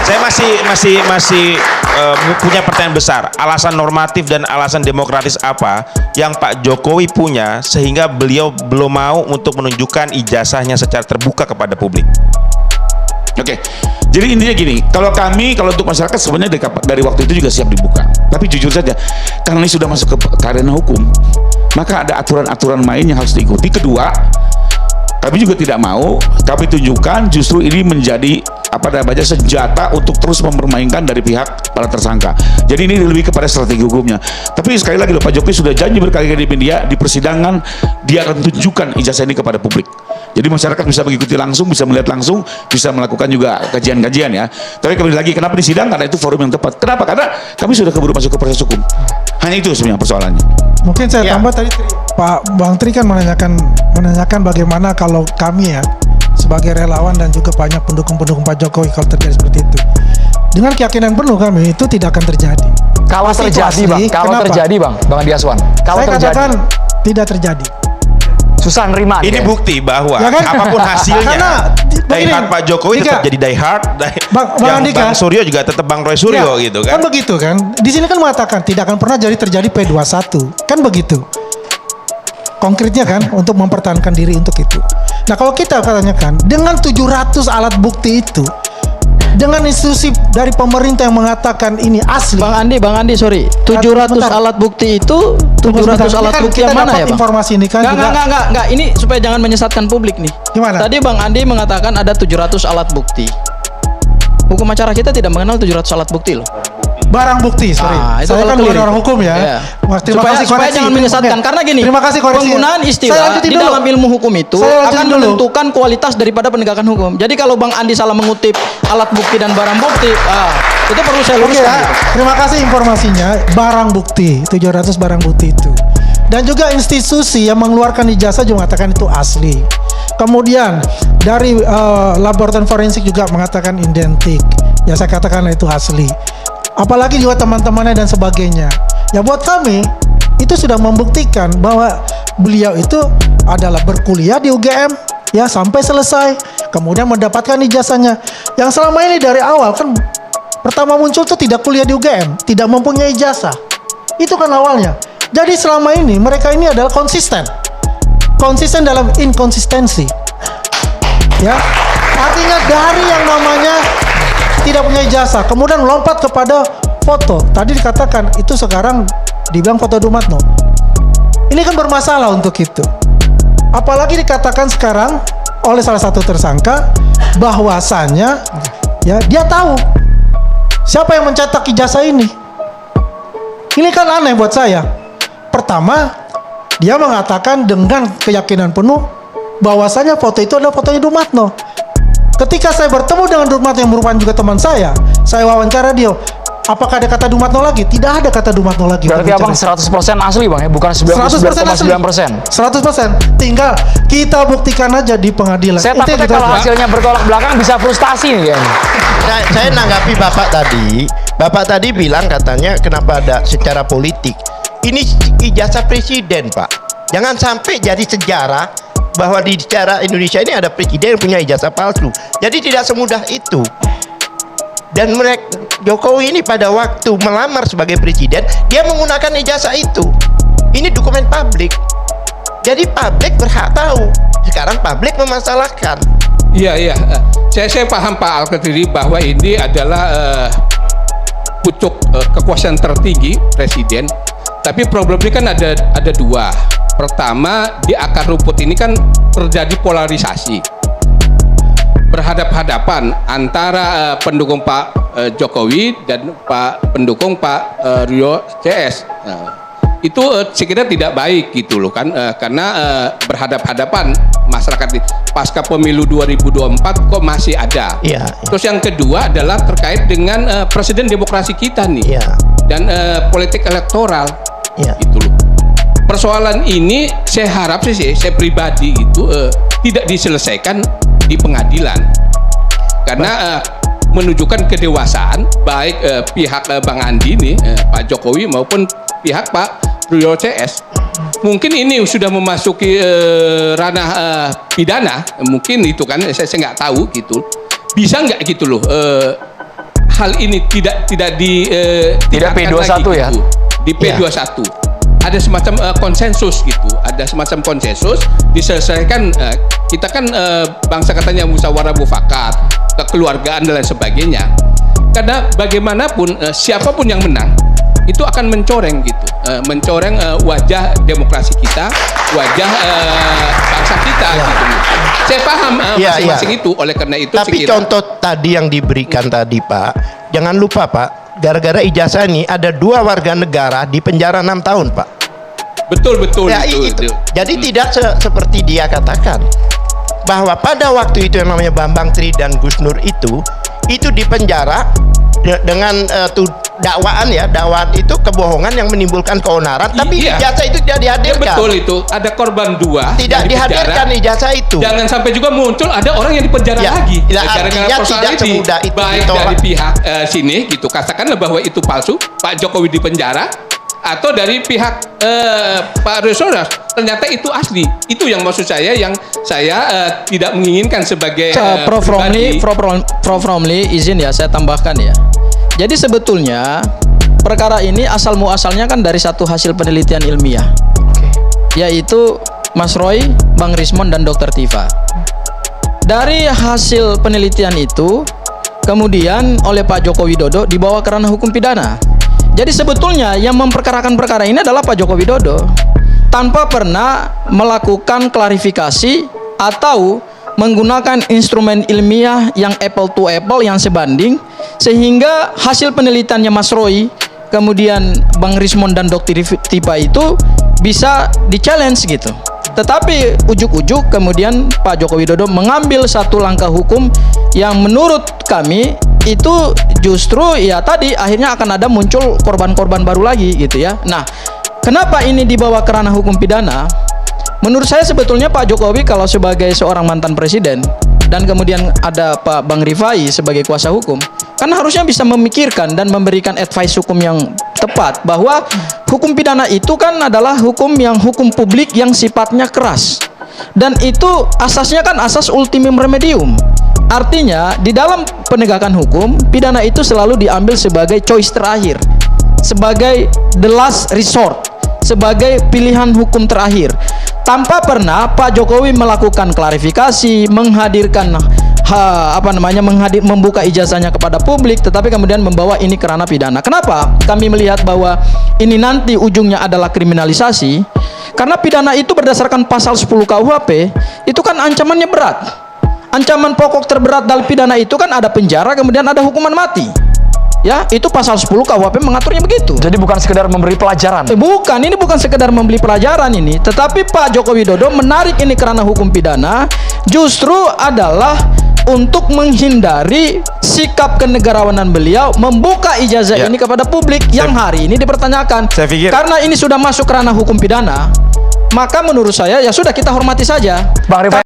Saya masih punya pertanyaan besar. Alasan normatif dan alasan demokratis apa yang Pak Jokowi punya sehingga beliau belum mau untuk menunjukkan ijazahnya secara terbuka kepada publik? Oke. Jadi intinya gini, kalau untuk masyarakat sebenarnya dari waktu itu juga siap dibuka. Tapi jujur saja, karena ini sudah masuk ke arena hukum, maka ada aturan-aturan main yang harus diikuti. Kedua, kami juga tidak mau kami tunjukkan justru ini menjadi senjata untuk terus mempermainkan dari pihak para tersangka. Jadi ini lebih kepada strategi hukumnya. Tapi sekali lagi loh, Pak Jokowi sudah janji berkali-kali di media, di persidangan dia akan tunjukkan ijazah ini kepada publik. Jadi masyarakat bisa mengikuti langsung, bisa melihat langsung, bisa melakukan juga kajian-kajian ya. Tapi kembali lagi, kenapa di sidang? Karena itu forum yang tepat. Kenapa? Karena kami sudah keburu masuk ke proses hukum. Hanya itu sebenarnya persoalannya. Mungkin saya tambah tadi Pak Bang Tri kan menanyakan bagaimana kalau kami ya sebagai relawan dan juga banyak pendukung-pendukung Pak Jokowi kalau terjadi seperti itu. Dengan keyakinan penuh kami itu tidak akan terjadi. Kalau terjadi bang, Bang Andi Aswan. Kalau saya terjadi, katakan tidak terjadi. susah nerima. Ini bukti bahwa Ya kan? apapun hasilnya, Karena die hard Pak Jokowi tetap jadi die hard, Bang Suryo juga tetap Bang Roy Suryo gitu kan. Kan begitu kan. Di sini kan mengatakan tidak akan pernah terjadi P21. Kan begitu. Konkretnya kan untuk mempertahankan diri untuk itu. Nah, kalau kita tanyakan dengan 700 alat bukti itu, dengan institusi dari pemerintah yang mengatakan ini asli. Bang Andi, sorry. 700 alat bukti itu 700 alat bukti yang mana ya, Bang? Informasi ini kan enggak. Ini supaya jangan menyesatkan publik nih. Gimana? Tadi Bang Andi mengatakan ada 700 alat bukti. Hukum acara kita tidak mengenal 700 alat bukti loh. Barang bukti, sorry. Itu saya kan bukan clear. orang hukum ya. Iya. Terima kasih supaya jangan menyesatkan. Karena gini, terima kasih koreksi. penggunaan istilah di dalam ilmu hukum itu akan menentukan kualitas daripada penegakan hukum. Jadi kalau Bang Andi salah mengutip alat bukti dan barang bukti, itu perlu saya luruskan. Ya. Terima kasih informasinya. Barang bukti, 700 barang bukti itu. Dan juga institusi yang mengeluarkan ijazah juga mengatakan itu asli. Kemudian dari laboratorium forensik juga mengatakan identik. Ya saya katakan itu asli. Apalagi juga teman-temannya dan sebagainya. Ya buat kami itu sudah membuktikan bahwa beliau itu adalah berkuliah di UGM ya sampai selesai, kemudian mendapatkan ijazahnya. Yang selama ini dari awal kan pertama muncul tuh tidak kuliah di UGM, tidak mempunyai ijazah. Itu kan awalnya. Jadi selama ini mereka ini adalah konsisten dalam inkonsistensi. Ya, artinya dari yang namanya tidak punya ijazah, kemudian lompat kepada foto. Tadi dikatakan itu sekarang dibilang foto Dumatno. Ini kan bermasalah untuk itu. Apalagi dikatakan sekarang oleh salah satu tersangka bahwasannya ya dia tahu siapa yang mencetak ijazah ini. Ini kan aneh buat saya. Pertama, dia mengatakan dengan keyakinan penuh bahwasanya foto itu adalah fotonya Dumatno. Ketika saya bertemu dengan Dumatno yang merupakan juga teman saya wawancara dia, apakah ada kata Dumatno lagi? Tidak ada kata Dumatno lagi. Berarti abang 100% asli bang ya, bukan 99,9%. 100%. Tinggal kita buktikan aja di pengadilan. Saya takutnya kalau hasilnya bertolak belakang bisa frustasi nih kayaknya. Saya nanggapi Bapak tadi bilang katanya kenapa ada secara politik. Ini ijazah presiden, Pak. Jangan sampai jadi sejarah bahwa di sejarah Indonesia ini ada presiden yang punya ijazah palsu. Jadi tidak semudah itu. Dan Jokowi ini pada waktu melamar sebagai presiden, dia menggunakan ijazah itu. Ini dokumen publik. Jadi publik berhak tahu. Sekarang publik memasalahkan. Iya. Saya paham Pak Al-Qadiri bahwa ini adalah pucuk kekuasaan tertinggi presiden. Tapi problemnya kan ada dua. Pertama, di akar rumput ini kan terjadi polarisasi, berhadap-hadapan antara pendukung Pak Jokowi dan pendukung Pak Rio CS. Itu saya kira tidak baik gitu loh kan, karena berhadap-hadapan masyarakat pasca pemilu 2024 kok masih ada. Iya. Terus yang kedua adalah terkait dengan presiden demokrasi kita nih, dan politik elektoral. Itu loh. Persoalan ini saya harap sih, saya pribadi itu tidak diselesaikan di pengadilan, karena menunjukkan kedewasaan baik pihak Bang Andi nih, Pak Jokowi maupun pihak Pak Rio CS. Mungkin ini sudah memasuki ranah pidana, mungkin itu kan saya nggak tahu gitu. Bisa nggak gitu loh hal ini tidak Tidak P21 lagi, ya? gitu. Di P21 ada semacam konsensus gitu, ada semacam konsensus diselesaikan. Kita kan bangsa katanya musyawarah mufakat, kekeluargaan dan lain sebagainya. Karena bagaimanapun siapapun yang menang itu akan mencoreng gitu, mencoreng wajah demokrasi kita, wajah bangsa kita gitu. Saya paham masing-masing itu, oleh karena itu tapi contoh tadi yang diberikan tadi Pak, jangan lupa Pak, gara-gara ijazah ini ada 2 warga negara di penjara 6 tahun Pak. Betul Ya, itu. Jadi tidak seperti dia katakan bahwa pada waktu itu yang namanya Bambang Tri dan Gus Nur itu dipenjara dengan dakwaan itu kebohongan yang menimbulkan keonaran, tapi ijazah itu tidak dihadirkan. Betul itu, ada korban 2 tidak dihadirkan ijazah itu. Jangan sampai juga muncul ada orang yang dipenjara lagi Artinya tidak semudah itu baik dari pihak sini gitu, katakanlah bahwa itu palsu, Pak Jokowi dipenjara, atau dari pihak Pak Resora ternyata itu asli. Itu yang maksud saya, yang saya tidak menginginkan sebagai Prof Romli, izin ya saya tambahkan ya. Jadi sebetulnya perkara ini asal muasalnya kan dari satu hasil penelitian ilmiah, yaitu Mas Roy, Bang Rismon dan Dr. Tifa. Dari hasil penelitian itu kemudian oleh Pak Joko Widodo dibawa ke ranah hukum pidana. Jadi sebetulnya yang memperkarakan perkara ini adalah Pak Joko Widodo, tanpa pernah melakukan klarifikasi atau menggunakan instrumen ilmiah yang apple to apple, yang sebanding, sehingga hasil penelitiannya Mas Roy, kemudian Bang Rismon dan Dr. Tipa itu bisa di-challenge gitu. Tetapi ujuk-ujuk kemudian Pak Joko Widodo mengambil satu langkah hukum yang menurut kami itu justru ya tadi akhirnya akan ada muncul korban-korban baru lagi gitu ya. Nah, kenapa ini dibawa ke ranah hukum pidana? Menurut saya sebetulnya Pak Jokowi kalau sebagai seorang mantan presiden dan kemudian ada Pak Bang Rifai sebagai kuasa hukum, kan harusnya bisa memikirkan dan memberikan advice hukum yang tepat, bahwa hukum pidana itu kan adalah hukum publik yang sifatnya keras, dan itu asasnya kan asas ultimum remedium. Artinya di dalam penegakan hukum, pidana itu selalu diambil sebagai choice terakhir, sebagai the last resort, sebagai pilihan hukum terakhir, tanpa pernah Pak Jokowi melakukan klarifikasi, menghadirkan membuka ijazahnya kepada publik, tetapi kemudian membawa ini ke ranah pidana. Kenapa kami melihat bahwa ini nanti ujungnya adalah kriminalisasi? Karena pidana itu berdasarkan pasal 10 KUHP itu kan ancamannya berat. Ancaman pokok terberat dalam pidana itu kan ada penjara, kemudian ada hukuman mati. Ya, itu pasal 10 KUHP mengaturnya begitu. Jadi bukan sekedar memberi pelajaran. Bukan, ini bukan sekedar memberi pelajaran ini, tetapi Pak Joko Widodo menarik ini ke ranah hukum pidana justru adalah untuk menghindari sikap kenegarawanan beliau membuka ijazah ini kepada publik yang hari ini dipertanyakan. Saya pikir karena ini sudah masuk ke ranah hukum pidana, maka menurut saya ya sudah, kita hormati saja. Bang Rifai,